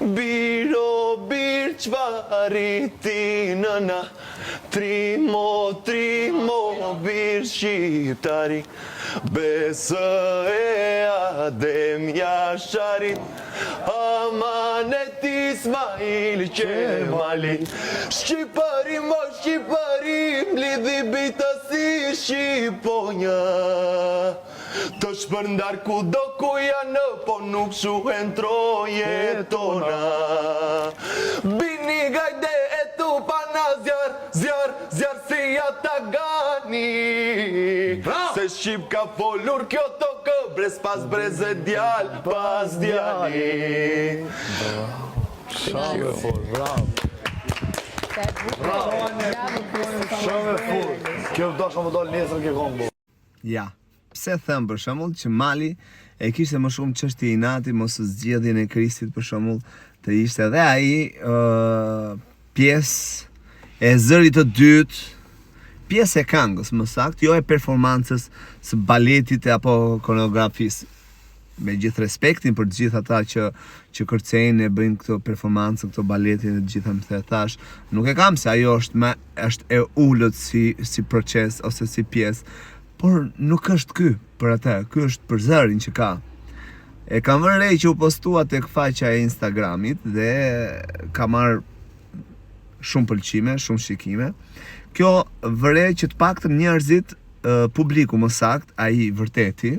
Biro bir çvariti nëna Trimo bir shqiptari Besë e Adem Jasharit Amanet Ismail Qemali Shqiparim o shqiparim Lidhi bita si Shqiponja Të shpërndar ku do ku janë, po nuk shuhen troje tona. Bini gajde e tu pana zjar si ata gani. Se Shqip ka folur kjo tokë, brez pas breze djal pas djali. Shumë fort, bravo. Shumë fort. Kjo do shumë do nesër ke kombo. Ja. Pse them për shembull që Mali e kishte më shumë çështje inati mos zgjedhjen e Kristit për shembull të ishte edhe ai pjesë e zërit të dytë, pjesë e këngës më saktë, jo e performancës së baletit apo koreografisë. Me gjithë respektin për të gjithë ata që kërcejnë e bëjnë këto performancë, këto baletin e gjitha më the thash, nuk e kam se ajo është e ullët si proces ose si pjesë. Por nuk është ky për atë, ky është për zërin që ka. E kam vënë re që u postua tek faqja e Instagramit dhe ka marrë shumë pëlqime, shumë shikime. Kjo vëre që të paktën njerëzit, publiku më sakt, ai vërteti,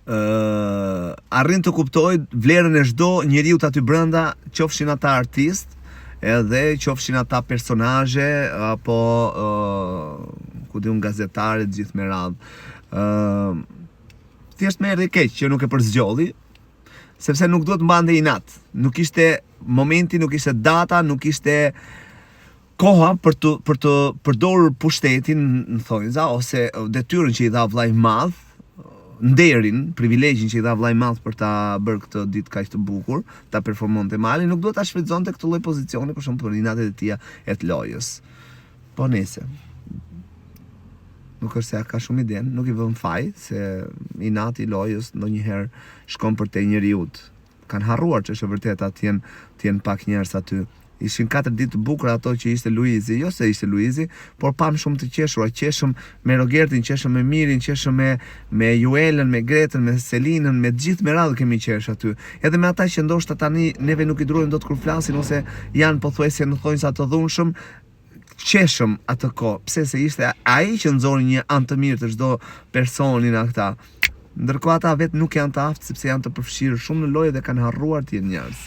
arrin të kuptoj vlerën e çdo njeriu aty brenda, qofshin ata artist, edhe qofshin ata personazhe apo ku di un gazetare të gjithë me radhë. Thjesht më erdhi keq që nuk e përzgjolli, sepse nuk duhet mbante inat. Nuk ishte momenti, nuk ishte data, nuk ishte koha për të përdorur pushtetin në thonjza ose detyrën që i dha vllai i madh, nderin, privilegjin që i dha vllai i madh për ta bërë këtë ditë kaq të bukur, ta performonte Mali, nuk duhet ta shfrytëzonte këtë lloj pozicioni për shembull për inatet e tija e të lojës. Po nese. Nuk është se ka shumë iden, nuk i vëm faj se inati i lojës ndonjëherë shkon për te njeriut. Kanë harruar që është vërtet t'jen pak njerëz aty. Ishin 4 ditë të bukura ato që ishte Luizi, jo se ishte Luizi, por pam shumë të qeshura, qeshëm me Rogertin, qeshëm me Mirin, qeshëm me Juelën, me Gretën, me Selinën, me gjithë me radhë kemi qesh aty. Edhe me ata që ndoshta tani neve nuk i durojmë dot kur flasin ose janë pothuajse në thonjza të dhunshëm, qeshëm atë kohë, pse se ishte ai që nxori një anë të mirë të çdo personi nga këta. Ndërkohë ata vetë nuk janë të aftë sepse janë të përfshirë shumë në lojë dhe kanë harruar të jenë njerëz.